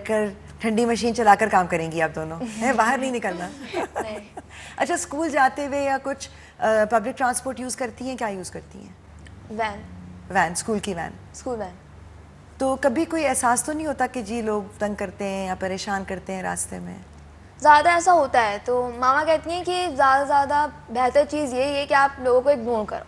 कर ठंडी मशीन चलाकर काम करेंगी आप दोनों, है बाहर नहीं निकलना। नहीं। अच्छा, स्कूल जाते हुए या कुछ पब्लिक ट्रांसपोर्ट यूज़ करती हैं? क्या यूज़ करती हैं? वैन। वैन, स्कूल की वैन। School van. तो कभी कोई एहसास तो नहीं होता कि जी लोग तंग करते हैं या परेशान करते हैं रास्ते में? ज़्यादा ऐसा होता है तो मामा कहती हैं कि ज़्यादा से ज़्यादा बेहतर चीज़ यही है कि आप लोगों को इग्नोर करो।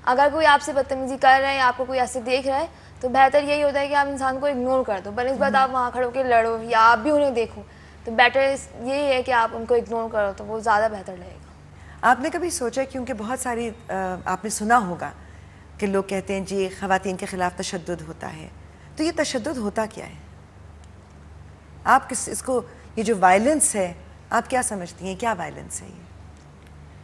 अगर कोई आपसे बदतमीज़ी कर रहा है या आपको कोई ऐसे देख रहा है तो बेहतर यही होता है कि आप इंसान को इग्नोर कर दो, पर इस बात आप वहाँ खड़े होकर लड़ो या आप भी उन्हें देखो, तो बेटर यही है कि आप उनको इग्नोर करो, तो वो ज़्यादा बेहतर रहेगा। आपने कभी सोचा, क्योंकि बहुत सारी आपने सुना होगा कि लोग कहते हैं जी ख़वातीन के ख़िलाफ़ तशद्दुद होता है, तो ये तशद्दुद होता क्या है? आप किस इसको, ये जो वायलेंस है, आप क्या समझती हैं, क्या वायलेंस है ये?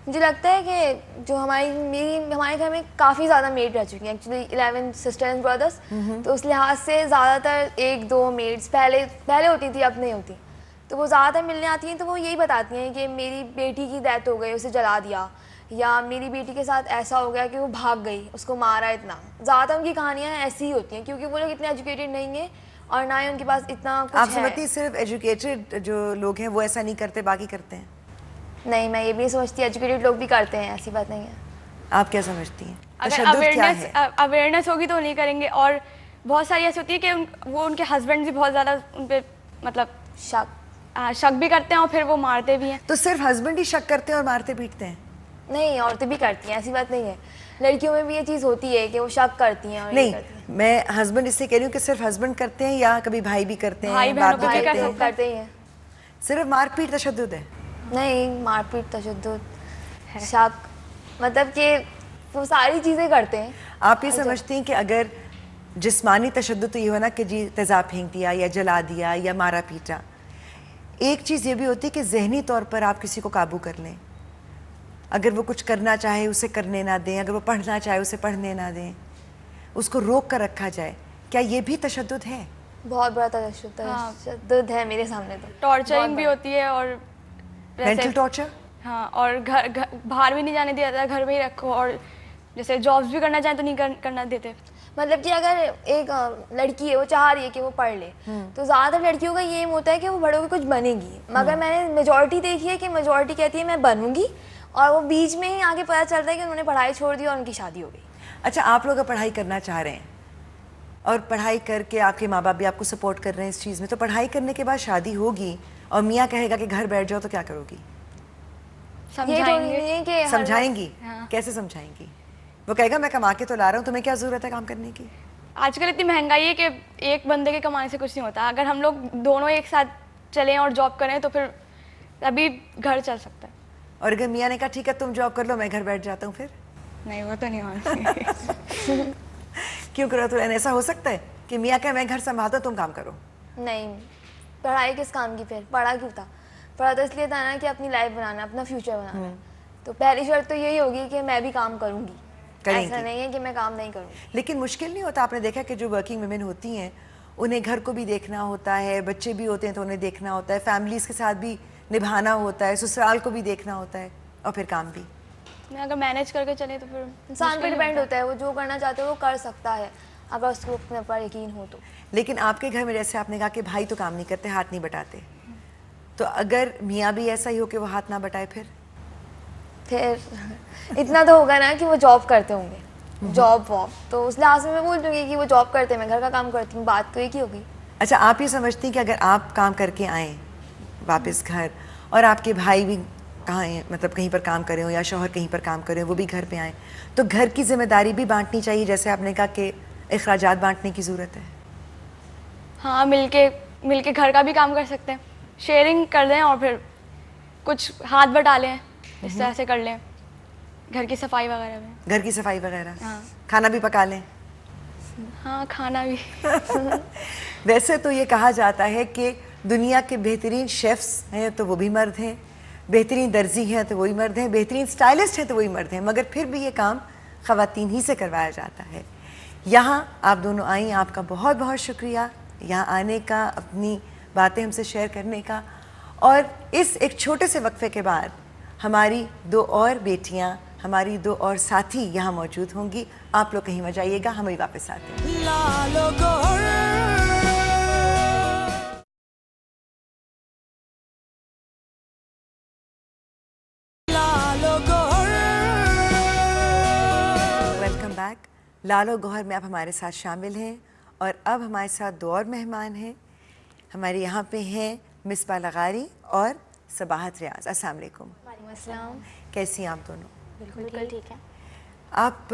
मुझे लगता है कि जो हमारे घर में काफ़ी ज़्यादा मेड रह चुकी हैं, एक्चुअली 11 सिस्टर एंड ब्रदर्स, तो उस लिहाज से ज़्यादातर 1-2 मेड्स पहले होती थी, अब नहीं होती। तो वो ज़्यादातर मिलने आती हैं तो वो यही बताती हैं कि मेरी बेटी की डेथ हो गई, उसे जला दिया, या मेरी बेटी के साथ ऐसा हो गया कि वो भाग गई, उसको मारा इतना। ज़्यादातर उनकी कहानियाँ ऐसी ही होती हैं क्योंकि वो लोग इतने एजुकेटेड नहीं हैं और ना ही उनके पास इतना कुछ आप है। समझती हैं सिर्फ एजुकेटेड जो लोग हैं वो ऐसा नहीं करते, बाकी करते हैं? नहीं, मैं ये भी सोचती हूँ एजुकेटेड लोग भी करते हैं, ऐसी बात नहीं है। आप क्या समझती हैं? अगर अवेयरनेस होगी तो नहीं करेंगे, और बहुत सारी ऐसी होती है कि वो उनके हस्बैंड भी बहुत ज़्यादा उन पे मतलब शक भी करते हैं और फिर वो मारते भी हैं। तो सिर्फ हस्बैंड ही शक करते हैं और मारते पीटते हैं? नहीं, औरतें भी करती हैं, ऐसी बात नहीं है। लड़कियों में भी ये चीज़ होती है कि वो शक करती हैं और नहीं, मैं हस्बैंड इससे कह रही हूँ कि सिर्फ हस्बैंड करते हैं या कभी भाई भी करते हैं, बाप भी करते ही हैं। सिर्फ मारपीट तशद्दुद है? नहीं, मारपीट तशद्दुद, शक, मतलब कि वो सारी चीज़ें करते हैं। आप ये समझती हैं कि अगर जिस्मानी तशद्दुद तो ये हो ना कि जी तेज़ाब फेंक दिया या जला दिया या मारा पीटा, एक चीज़ ये भी होती है कि जहनी तौर पर आप किसी को काबू कर लें, अगर वो कुछ करना चाहे उसे करने ना दें, अगर वो पढ़ना चाहे उसे पढ़ने ना दें, उसको रोक कर रखा जाए, क्या ये भी तशद्दुद है? बहुत बड़ा तशद्दुद है मेरे सामने। तो टॉर्चरिंग भी होती है और मेंटल टॉर्चर। हाँ, और घर बाहर भी नहीं जाने दिया जाता, घर में ही रखो, और जैसे जॉब्स भी करना चाहें तो नहीं करना देते। मतलब कि अगर एक लड़की है, वो चाह रही है कि वो पढ़ ले, तो ज़्यादातर लड़कियों का ये एम होता है कि वो बड़े होकर कुछ बनेगी, मगर मैंने मेजॉरिटी देखी है कि मेजॉरिटी कहती है मैं बनूंगी, और वो बीच में ही आगे पता चलता है कि उन्होंने पढ़ाई छोड़ दी और उनकी शादी हो गई। अच्छा, आप लोग पढ़ाई करना चाह रहे हैं और पढ़ाई करके आपके माँ बाप भी आपको सपोर्ट कर रहे हैं इस चीज़ में, तो पढ़ाई करने के बाद शादी होगी और मियाँ कहेगा कि घर बैठ जाओ, तो क्या करोगी? समझाएंगी? हाँ। कैसे समझाएंगी? वो कहेगा मैं कमा के तो ला रहा हूँ, तुम्हें क्या जरूरत है काम करने की? आजकल इतनी महंगाई है कि एक बंदे के कमाने से कुछ नहीं होता। अगर हम लोग दोनों एक साथ चलें और जॉब करें तो फिर अभी घर चल सकता है। और अगर मियाँ ने कहा ठीक है तुम जॉब कर लो, मैं घर बैठ जाता हूँ, फिर? नहीं, वो तो नहीं होना। क्यों करो? तो ऐसा हो सकता है कि मियाँ कहे मैं घर संभालता हूँ, तुम काम करो? नहीं, पढ़ाई किस काम की, फिर पढ़ा क्यों था? पढ़ा तो इसलिए था ना कि अपनी लाइफ बनाना, अपना फ्यूचर बनाना। तो पहली शर्त तो यही होगी कि मैं भी काम करूँगी, ऐसा नहीं है कि मैं काम नहीं करूँगी। लेकिन मुश्किल नहीं होता? आपने देखा कि जो वर्किंग वुमेन होती हैं उन्हें घर को भी देखना होता है, बच्चे भी होते हैं तो उन्हें देखना होता है, फैमिलीज के साथ भी निभाना होता है, ससुराल को भी देखना होता है, और फिर काम भी। अगर मैनेज करके चले तो फिर इंसान पे डिपेंड होता है, वो जो करना चाहते हो वो कर सकता है अगर उसको अपने पर यकीन हो तो। लेकिन आपके घर में जैसे आपने कहा कि भाई तो काम नहीं करते, हाथ नहीं बटाते, तो अगर मियाँ भी ऐसा ही हो कि वो हाथ ना बटाए, फिर इतना तो होगा ना कि वो जॉब करते होंगे, जॉब वॉब, तो उस लिहाज से मैं बोल दूंगी कि वो जॉब करते हैं, मैं घर का काम करती हूँ, बात तो एक ही होगी। अच्छा, आप ये समझती हैं कि अगर आप काम करके आए वापस घर और आपके भाई भी कहाँ हैं, मतलब कहीं पर काम कर रहे हो या शौहर कहीं पर काम कर रहे हो, वो भी घर पे आए, तो घर की जिम्मेदारी भी बांटनी चाहिए, जैसे आपने कहा कि अखराजात बांटने की ज़रूरत है? हाँ, मिलके घर का भी काम कर सकते हैं, शेयरिंग कर लें और फिर कुछ हाथ बटा लें, इस तरह से कर लें। घर की सफाई वगैरह में, घर की सफाई वगैरह, हाँ। खाना भी पका लें? हाँ, खाना भी। वैसे तो ये कहा जाता है कि दुनिया के बेहतरीन शेफ्स हैं तो वो भी मर्द हैं, बेहतरीन दर्जी हैं तो वही मर्द हैं, बेहतरीन स्टाइलिस्ट हैं तो वही मर्द हैं, मगर फिर भी ये काम ख़वातीन ही से करवाया जाता है। यहाँ आप दोनों आई, आपका बहुत बहुत शुक्रिया यहाँ आने का, अपनी बातें हमसे शेयर करने का। और इस एक छोटे से वक्फे के बाद हमारी 2 और बेटियाँ, हमारी 2 और साथी यहाँ मौजूद होंगी। आप लोग कहीं मत जाइएगा, हम ही वापस आते हैं। लालो गौहर में आप हमारे साथ शामिल हैं और अब हमारे साथ दो और मेहमान हैं। हमारे यहाँ पे हैं मिसबा लगारी और सबाहत रियाज। अस्सलाम वालेकुम। अस्सलाम। कैसी हैं आप दोनों? बिल्कुल ठीक है। आप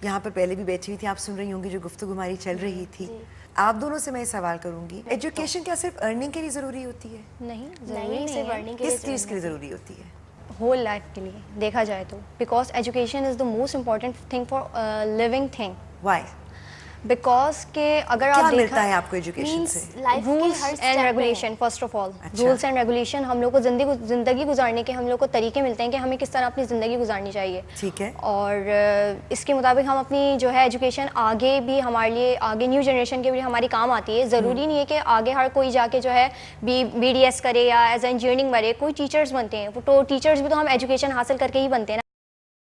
यहाँ पर पहले भी बैठी हुई थी, आप सुन रही होंगी जो गुफ्तगू हमारी चल रही थी। आप दोनों से मैं सवाल करूँगी, एजुकेशन क्या सिर्फ अर्निंग के लिए ज़रूरी होती है? नहीं, नहीं सिर्फ अर्निंग के लिए किस चीज़ के लिए ज़रूरी होती है? होल लाइफ के लिए देखा जाए तो, because education is the most important thing for living thing. Why? Because के अगर क्या आप मिलता है आपको एजुकेशन से? लाइफ के रूल्स हर एंड step पे रेगुलेशन, फर्स्ट ऑफ ऑल अच्छा। रूल्स एंड रेगुलेशन, हम लोग को ज़िंदगी गुजारने के हम लोग को तरीके मिलते हैं कि हमें किस तरह अपनी ज़िंदगी गुजारनी चाहिए। ठीक है। और इसके मुताबिक हम अपनी जो है एजुकेशन आगे भी हमारे लिए, आगे न्यू जनरेशन के लिए हमारी काम आती है। ज़रूरी नहीं है कि आगे हर कोई जाके जो है BDS करे या एज ए इंजीनियरिंग बने, कोई टीचर्स बनते हैं, तो टीचर्स भी तो हम एजुकेशन हासिल करके ही बनते हैं ना।